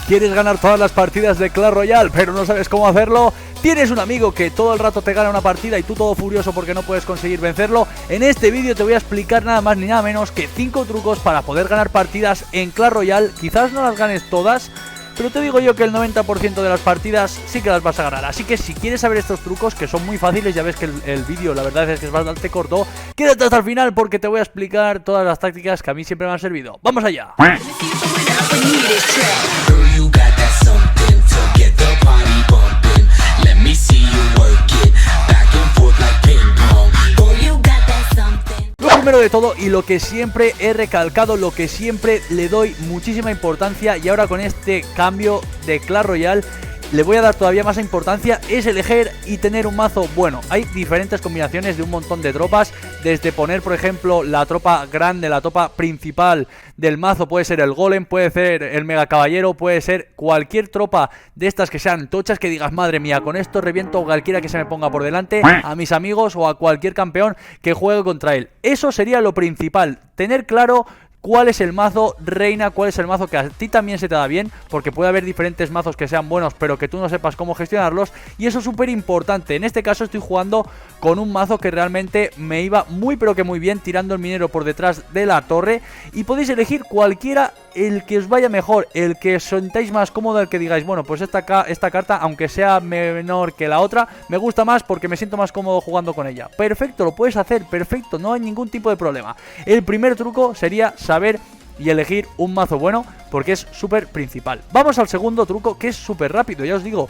¿Quieres ganar todas las partidas de Clash Royale pero no sabes cómo hacerlo? ¿Tienes un amigo que todo el rato te gana una partida y tú todo furioso porque no puedes conseguir vencerlo? En este vídeo te voy a explicar nada más ni nada menos que 5 trucos para poder ganar partidas en Clash Royale. Quizás no las ganes todas, pero te digo yo que el 90% de las partidas sí que las vas a ganar. Así que si quieres saber estos trucos, que son muy fáciles, ya ves que el vídeo la verdad es que es bastante corto, quédate hasta el final porque te voy a explicar todas las tácticas que a mí siempre me han servido. ¡Vamos allá! Lo primero de todo, y lo que siempre he recalcado, lo que siempre le doy muchísima importancia, y ahora con este cambio de Clash Royale le voy a dar todavía más importancia, es elegir y tener un mazo bueno. Hay diferentes combinaciones de un montón de tropas, desde poner por ejemplo la tropa grande, la tropa principal del mazo, puede ser el golem, puede ser el mega caballero, puede ser cualquier tropa de estas que sean tochas, que digas madre mía, con esto reviento a cualquiera que se me ponga por delante, a mis amigos o a cualquier campeón que juegue contra él. Eso sería lo principal, tener claro cuál es el mazo reina, cuál es el mazo que a ti también se te da bien, porque puede haber diferentes mazos que sean buenos pero que tú no sepas cómo gestionarlos, y eso es súper importante. En este caso estoy jugando con un mazo que realmente me iba muy pero que muy bien, tirando el minero por detrás de la torre, y podéis elegir cualquiera, el que os vaya mejor, el que os sentáis más cómodo, el que digáis, bueno, pues esta carta, aunque sea menor que la otra, me gusta más porque me siento más cómodo jugando con ella. Perfecto, lo puedes hacer, perfecto, no hay ningún tipo de problema. El primer truco sería saber y elegir un mazo bueno, porque es súper principal. Vamos al segundo truco, que es súper rápido, ya os digo.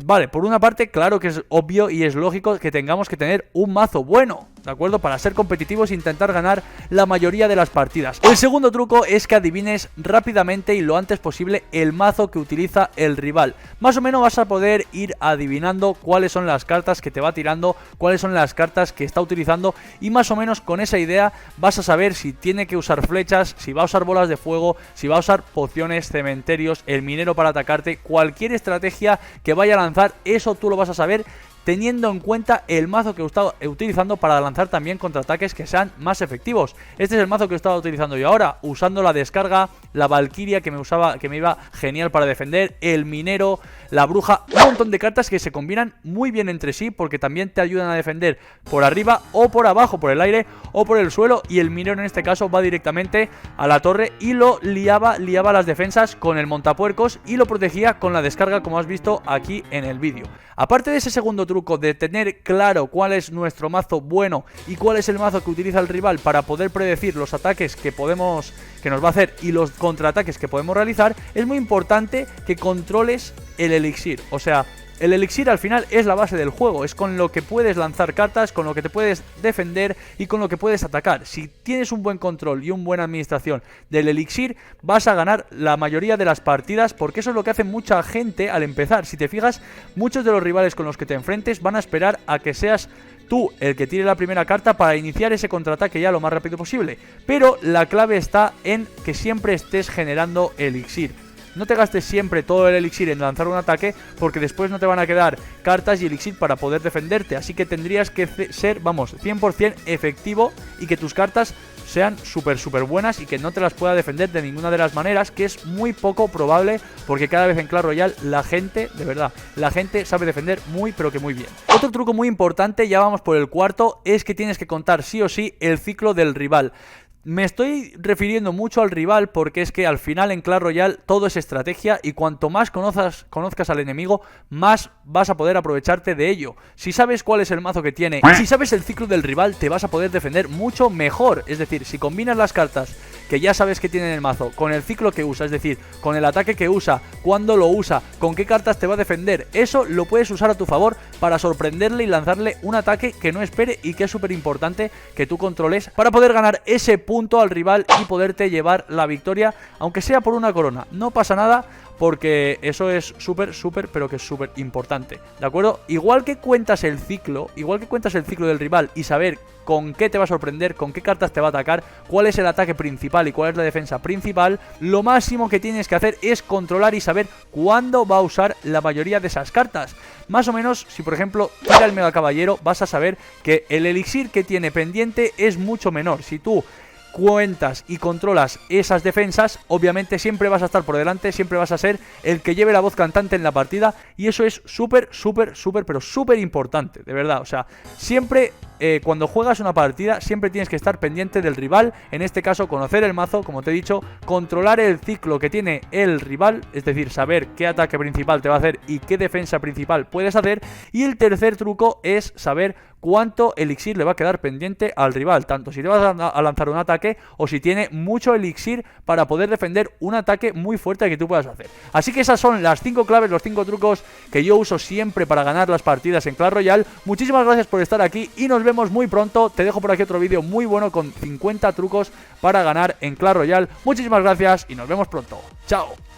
Vale, por una parte, claro que es obvio y es lógico que tengamos que tener un mazo bueno, ¿de acuerdo? Para ser competitivos e intentar ganar la mayoría de las partidas. El segundo truco es que adivines rápidamente y lo antes posible el mazo que utiliza el rival. Más o menos vas a poder ir adivinando cuáles son las cartas que te va tirando, cuáles son las cartas que está utilizando, y más o menos con esa idea vas a saber si tiene que usar flechas, si va a usar bolas de fuego, si va a usar pociones, cementerios, el minero para atacarte, cualquier estrategia que vaya a lanzar, eso tú lo vas a saber teniendo en cuenta el mazo que he estado utilizando para lanzar también contraataques que sean más efectivos. Este es el mazo que he estado utilizando yo ahora, usando la descarga, la valquiria que me iba genial para defender, el minero, la bruja, un montón de cartas que se combinan muy bien entre sí porque también te ayudan a defender por arriba o por abajo, por el aire o por el suelo, y el minero en este caso va directamente a la torre y lo liaba las defensas con el montapuercos y lo protegía con la descarga, como has visto aquí en el vídeo. Aparte de ese segundo truco de tener claro cuál es nuestro mazo bueno y cuál es el mazo que utiliza el rival para poder predecir los ataques que nos va a hacer y los contraataques que podemos realizar, es muy importante que controles el elixir. O sea, el elixir al final es la base del juego, es con lo que puedes lanzar cartas, con lo que te puedes defender y con lo que puedes atacar. Si tienes un buen control y una buena administración del elixir, vas a ganar la mayoría de las partidas, porque eso es lo que hace mucha gente al empezar. Si te fijas, muchos de los rivales con los que te enfrentes van a esperar a que seas tú el que tire la primera carta para iniciar ese contraataque ya lo más rápido posible. Pero la clave está en que siempre estés generando elixir. No te gastes siempre todo el elixir en lanzar un ataque, porque después no te van a quedar cartas y elixir para poder defenderte. Así que tendrías que ser, vamos, 100% efectivo y que tus cartas sean súper buenas y que no te las pueda defender de ninguna de las maneras, que es muy poco probable porque cada vez en Clash Royale la gente, de verdad, la gente sabe defender muy pero que muy bien. Otro truco muy importante, ya vamos por el cuarto, es que tienes que contar sí o sí el ciclo del rival. Me estoy refiriendo mucho al rival porque es que al final en Clash Royale todo es estrategia, y cuanto más conozcas al enemigo, más vas a poder aprovecharte de ello. Si sabes cuál es el mazo que tiene, si sabes el ciclo del rival, te vas a poder defender mucho mejor. Es decir, si combinas las cartas que ya sabes que tiene en el mazo con el ciclo que usa, es decir, con el ataque que usa, cuándo lo usa, con qué cartas te va a defender, eso lo puedes usar a tu favor para sorprenderle y lanzarle un ataque que no espere, y que es súper importante que tú controles para poder ganar ese punto al rival y poderte llevar la victoria, aunque sea por una corona. No pasa nada, porque eso es súper, pero que es súper importante, ¿de acuerdo? Igual que cuentas el ciclo del rival y saber con qué te va a sorprender, con qué cartas te va a atacar, cuál es el ataque principal y cuál es la defensa principal, lo máximo que tienes que hacer es controlar y saber cuándo va a usar la mayoría de esas cartas. Más o menos, si por ejemplo tira el mega caballero, vas a saber que el elixir que tiene pendiente es mucho menor. Si tú cuentas y controlas esas defensas, obviamente siempre vas a estar por delante, siempre vas a ser el que lleve la voz cantante en la partida, y eso es súper, pero súper importante, de verdad. O sea, siempre cuando juegas una partida, siempre tienes que estar pendiente del rival, en este caso conocer el mazo, como te he dicho, controlar el ciclo que tiene el rival, es decir, saber qué ataque principal te va a hacer y qué defensa principal puedes hacer, y el tercer truco es saber cuánto elixir le va a quedar pendiente al rival, tanto si te vas a lanzar un ataque o si tiene mucho elixir para poder defender un ataque muy fuerte que tú puedas hacer. Así que esas son las 5 claves, los 5 trucos que yo uso siempre para ganar las partidas en Clash Royale. Muchísimas gracias por estar aquí y nos vemos muy pronto. Te dejo por aquí otro vídeo muy bueno con 50 trucos para ganar en Clash Royale. Muchísimas gracias y nos vemos pronto. Chao.